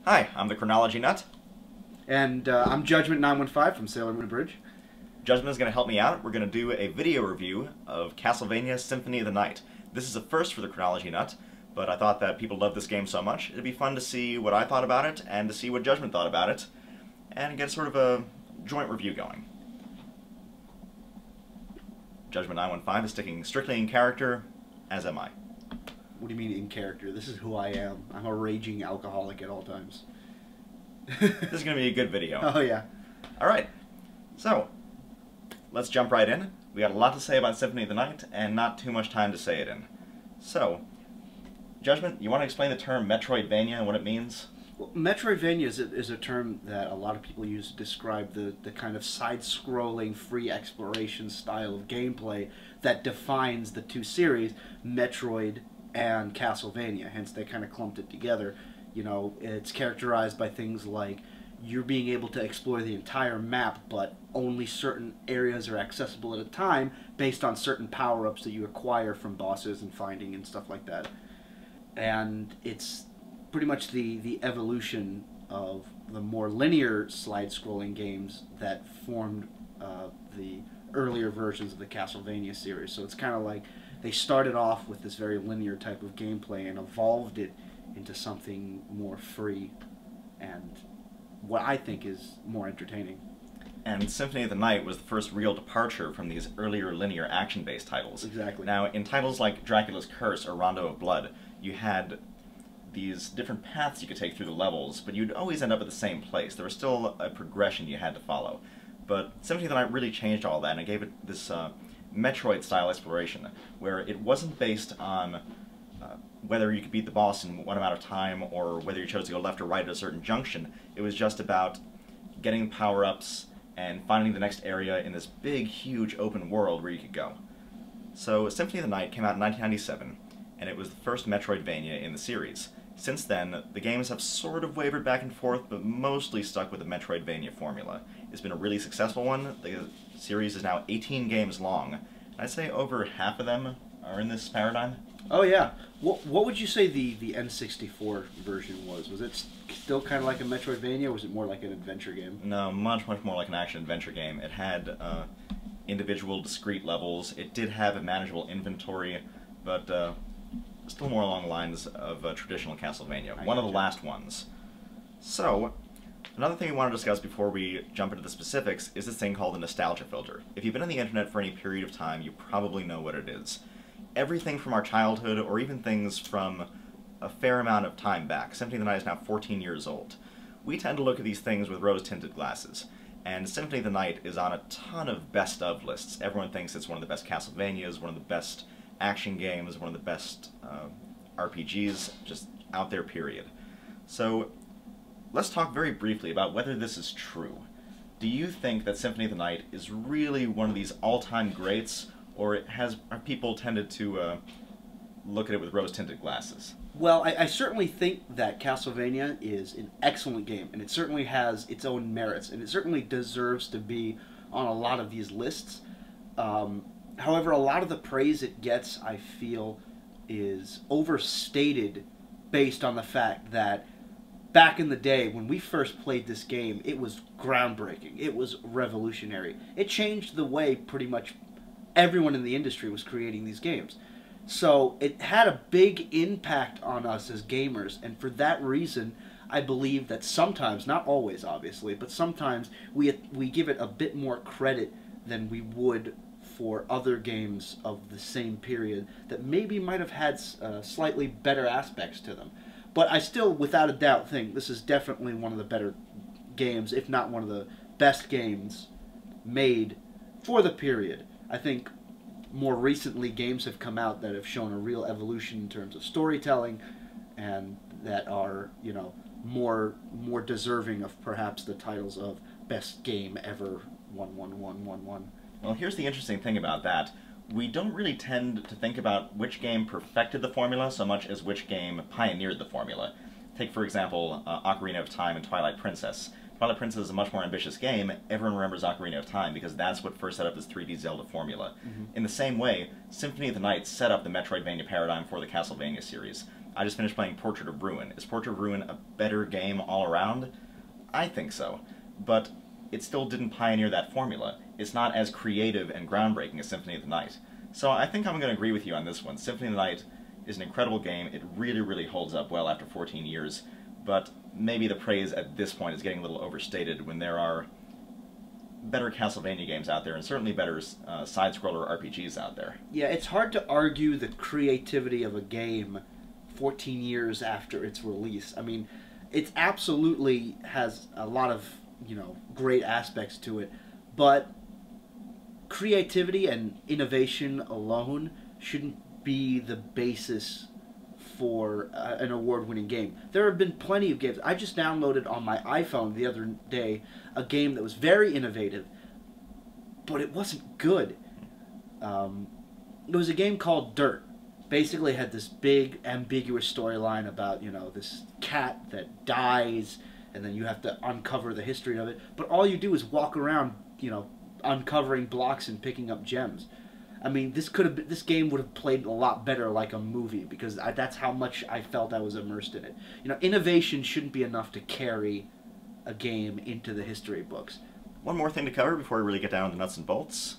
Hi, I'm the Chronology Nut. And I'm Judgment 915 from Sailor Moon Bridge. Judgment is going to help me out. We're going to do a video review of Castlevania Symphony of the Night. This is a first for the Chronology Nut, but I thought that people love this game so much, it'd be fun to see what I thought about it, and to see what Judgment thought about it, and get sort of a joint review going. Judgment 915 is sticking strictly in character, as am I. What do you mean in character? This is who I am. I'm a raging alcoholic at all times. This is going to be a good video. Oh, yeah. Alright, so, let's jump right in. We got a lot to say about Symphony of the Night, and not too much time to say it in. So, Judgment, you want to explain the term Metroidvania and what it means? Well, Metroidvania is a term that a lot of people use to describe the kind of side-scrolling, free exploration style of gameplay that defines the two series, Metroid and Castlevania. Hence, they kind of clumped it together. You know, it's characterized by things like you're being able to explore the entire map, but only certain areas are accessible at a time based on certain power-ups that you acquire from bosses and finding and stuff like that. And it's pretty much the evolution of the more linear slide-scrolling games that formed the earlier versions of the Castlevania series. So it's kind of like they started off with this very linear type of gameplay and evolved it into something more free and what I think is more entertaining. And Symphony of the Night was the first real departure from these earlier linear action-based titles. Exactly. Now, in titles like Dracula's Curse or Rondo of Blood, you had these different paths you could take through the levels, but you'd always end up at the same place. There was still a progression you had to follow. But Symphony of the Night really changed all that and it gave it this Metroid-style exploration, where it wasn't based on whether you could beat the boss in one amount of time or whether you chose to go left or right at a certain junction. It was just about getting power-ups and finding the next area in this big, huge open world where you could go. So Symphony of the Night came out in 1997, and it was the first Metroidvania in the series. Since then, the games have sort of wavered back and forth, but mostly stuck with the Metroidvania formula. It's been a really successful one. The series is now 18 games long. I'd say over half of them are in this paradigm. Oh, yeah. What would you say the N64 version was? Was it still kind of like a Metroidvania, or was it more like an adventure game? No, much more like an action-adventure game. It had individual, discrete levels. It did have a manageable inventory, but still more along the lines of traditional Castlevania. One of the last ones. So, another thing we want to discuss before we jump into the specifics is this thing called the nostalgia filter. If you've been on the internet for any period of time, you probably know what it is. Everything from our childhood, or even things from a fair amount of time back. Symphony of the Night is now 14 years old. We tend to look at these things with rose-tinted glasses, and Symphony of the Night is on a ton of best-of lists. Everyone thinks it's one of the best Castlevanias, one of the best action games, one of the best RPGs, just out there, period. So, let's talk very briefly about whether this is true. Do you think that Symphony of the Night is really one of these all-time greats, or have people tended to look at it with rose-tinted glasses? Well, I certainly think that Castlevania is an excellent game, and it certainly has its own merits, and it certainly deserves to be on a lot of these lists. However, a lot of the praise it gets, I feel, is overstated based on the fact that back in the day, when we first played this game, it was groundbreaking. It was revolutionary. It changed the way pretty much everyone in the industry was creating these games. So it had a big impact on us as gamers, and for that reason, I believe that sometimes, not always obviously, but sometimes we give it a bit more credit than we would for other games of the same period that maybe might have had slightly better aspects to them. But I still, without a doubt, think this is definitely one of the better games, if not one of the best games made for the period. I think more recently games have come out that have shown a real evolution in terms of storytelling and that are, you know, more deserving of perhaps the titles of best game ever 11111. Well, here's the interesting thing about that. We don't really tend to think about which game perfected the formula so much as which game pioneered the formula. Take, for example, Ocarina of Time and Twilight Princess. Twilight Princess is a much more ambitious game. Everyone remembers Ocarina of Time because that's what first set up this 3D Zelda formula. In the same way, Symphony of the Night set up the Metroidvania paradigm for the Castlevania series. I just finished playing Portrait of Ruin. Is Portrait of Ruin a better game all around? I think so. But it still didn't pioneer that formula. It's not as creative and groundbreaking as Symphony of the Night. So I think I'm going to agree with you on this one. Symphony of the Night is an incredible game. It really, really holds up well after 14 years. But maybe the praise at this point is getting a little overstated when there are better Castlevania games out there, and certainly better side-scroller RPGs out there. Yeah, it's hard to argue the creativity of a game 14 years after its release. I mean, it absolutely has a lot of, great aspects to it, but creativity and innovation alone shouldn't be the basis for an award-winning game. There have been plenty of games. I just downloaded on my iPhone the other day a game that was very innovative, but it wasn't good. It was a game called Dirt. Basically, it had this big, ambiguous storyline about, this cat that dies, and then you have to uncover the history of it. But all you do is walk around, uncovering blocks and picking up gems. I mean, this game would have played a lot better like a movie, because that's how much I felt I was immersed in it. Innovation shouldn't be enough to carry a game into the history books. One more thing to cover before we really get down to the nuts and bolts.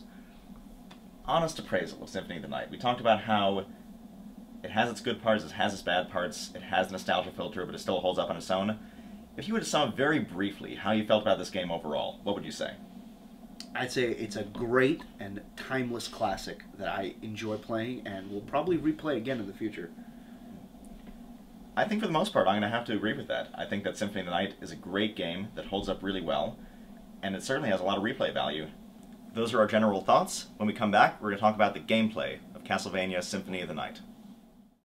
Honest appraisal of Symphony of the Night. We talked about how it has its good parts, it has its bad parts, it has a nostalgia filter, but it still holds up on its own. If you were to sum up very briefly how you felt about this game overall, what would you say? I'd say it's a great and timeless classic that I enjoy playing and will probably replay again in the future. I think for the most part I'm going to have to agree with that. I think that Symphony of the Night is a great game that holds up really well, and it certainly has a lot of replay value. Those are our general thoughts. When we come back, we're going to talk about the gameplay of Castlevania Symphony of the Night.